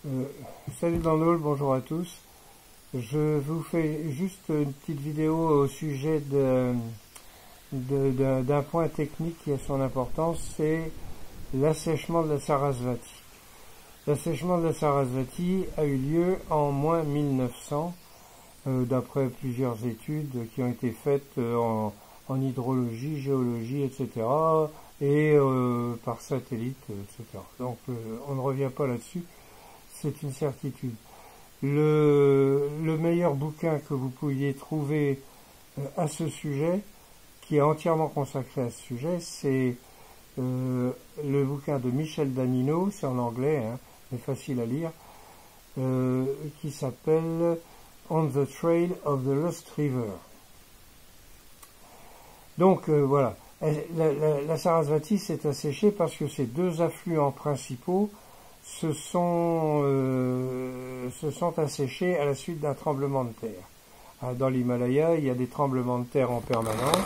Euh, Salut dans Nol, bonjour à tous. Je vous fais juste une petite vidéo au sujet d'un point technique qui a son importance, c'est l'assèchement de la Sarasvati. L'assèchement de la Sarasvati a eu lieu en moins 1900, d'après plusieurs études qui ont été faites en hydrologie, géologie, etc., et par satellite, etc. Donc on ne revient pas là-dessus, c'est une certitude. Le meilleur bouquin que vous pouviez trouver à ce sujet, qui est entièrement consacré à ce sujet, c'est le bouquin de Michel Danino, c'est en anglais, hein, mais facile à lire, qui s'appelle On the Trail of the Lost River. Donc voilà, la Sarasvati s'est asséchée parce que ces deux affluents principaux se sont asséchés à la suite d'un tremblement de terre. Dans l'Himalaya, il y a des tremblements de terre en permanence.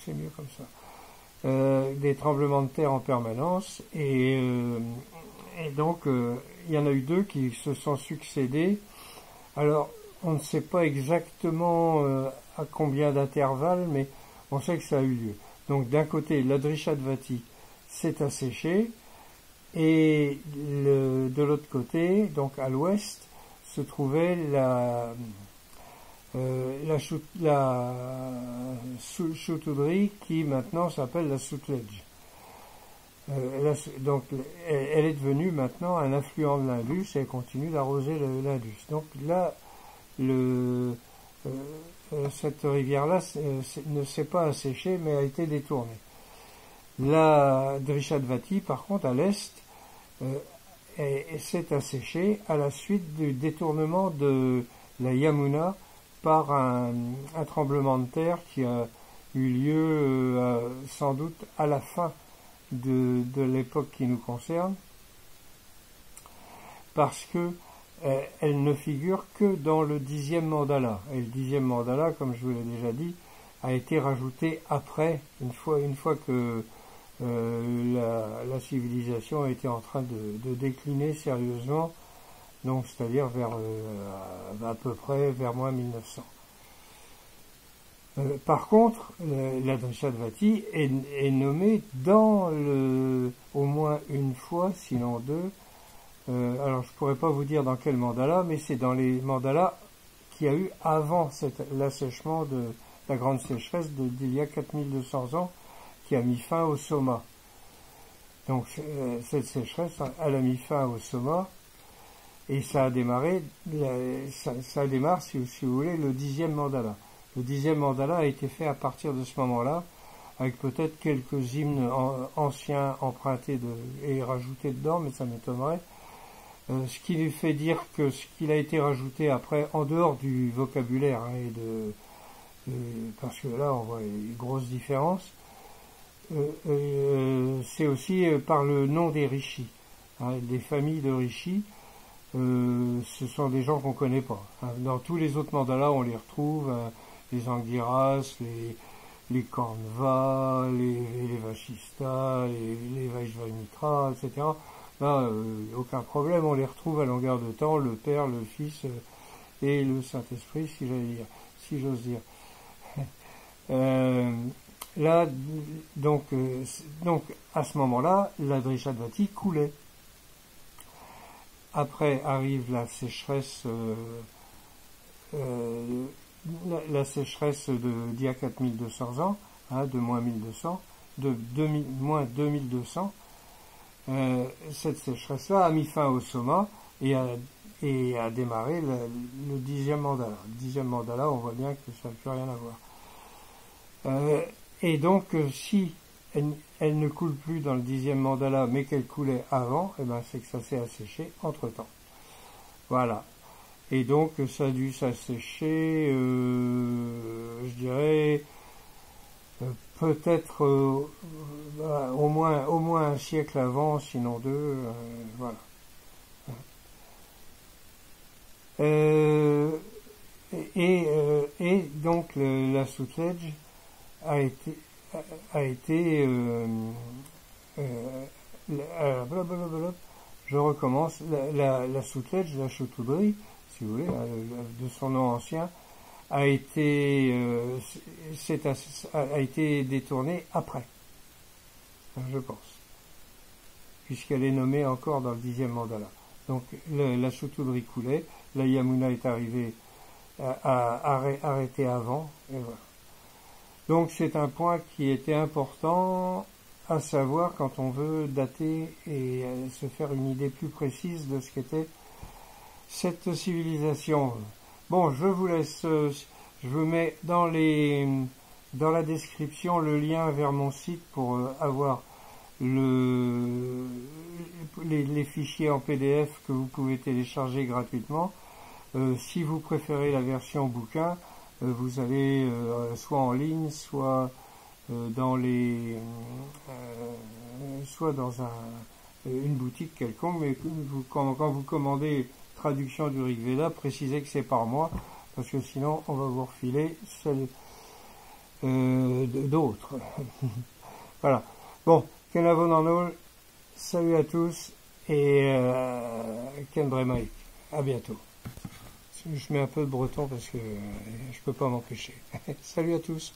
C'est mieux comme ça. Des tremblements de terre en permanence et donc il y en a eu deux qui se sont succédés. Alors on ne sait pas exactement à combien d'intervalles, mais on sait que ça a eu lieu. Donc d'un côté, l'Adrishadvati s'est asséché, et de l'autre côté, donc à l'ouest, se trouvait la Shutudri, qui maintenant s'appelle la Sutlej. Donc elle est devenue maintenant un affluent de l'Indus et elle continue d'arroser l'Indus. Donc là, cette rivière-là ne s'est pas asséchée, mais a été détournée. La Drishadvati, par contre, à l'est, s'est asséchée à la suite du détournement de la Yamuna par un tremblement de terre qui a eu lieu sans doute à la fin de l'époque qui nous concerne, parce que elle ne figure que dans le 10e mandala. Et le 10e mandala, comme je vous l'ai déjà dit, a été rajouté après, une fois que la civilisation était en train de décliner sérieusement, donc c'est-à-dire vers à peu près vers moins 1900. Par contre, la Drishadvati est nommée dans au moins une fois, sinon deux. Alors je pourrais pas vous dire dans quel mandala, mais c'est dans les mandalas qu'il y a eu avant l'assèchement de la grande sécheresse d'il y a 4200 ans, qui a mis fin au Soma. Donc cette sécheresse, elle a mis fin au Soma, et ça a démarré, ça démarre, si vous voulez, le 10e mandala. Le 10e mandala a été fait à partir de ce moment-là, avec peut-être quelques hymnes anciens empruntés et rajoutés dedans, mais ça m'étonnerait. Ce qui lui fait dire que ce qu'il a été rajouté après, en dehors du vocabulaire, hein, parce que là on voit une grosse différence, c'est aussi par le nom des rishis, hein, des familles de rishis. Ce sont des gens qu'on connaît pas. Hein. Dans tous les autres mandalas, on les retrouve, les Angiras, les Kornva, les Vashistas, les Vaishvamitra, etc. Là, aucun problème, on les retrouve à longueur de temps, le Père, le Fils et le Saint-Esprit, si j'ose dire. Là, donc à ce moment-là, la Drishadvati coulait. Après arrive la sécheresse, la sécheresse d'il y a 4200 ans, hein, de moins 1200, moins 2200. Cette sécheresse-là a mis fin au Soma et a démarré le 10e mandala. Le 10e mandala, on voit bien que ça n'a plus rien à voir. Et donc, si elle ne coule plus dans le 10e mandala, mais qu'elle coulait avant, eh ben, c'est que ça s'est asséché entre-temps. Voilà. Et donc, ça a dû s'assécher, je dirais, peut-être au moins un siècle avant, sinon deux, voilà. Et donc, la Sutlej a été blablabla, je recommence. La Soutledge, la Chautoudry, si vous voulez, de son nom ancien, a été détournée après, je pense, puisqu'elle est nommée encore dans le 10e mandala. Donc la Chautoudry coulait, la Yamuna est arrivée à arrêter avant, et voilà. Donc c'est un point qui était important à savoir quand on veut dater et se faire une idée plus précise de ce qu'était cette civilisation. Bon, je vous laisse, je vous mets dans la description le lien vers mon site pour avoir les fichiers en PDF que vous pouvez télécharger gratuitement. Si vous préférez la version bouquin, vous allez soit en ligne, soit dans une boutique quelconque, mais quand vous commandez traduction du Rig Veda, précisez que c'est par mois, parce que sinon on va vous refiler celle d'autres. Voilà. Bon, Kenavonanol, salut à tous et Ken Bremaik. À bientôt. Je mets un peu de breton parce que je peux pas m'empêcher. Salut à tous.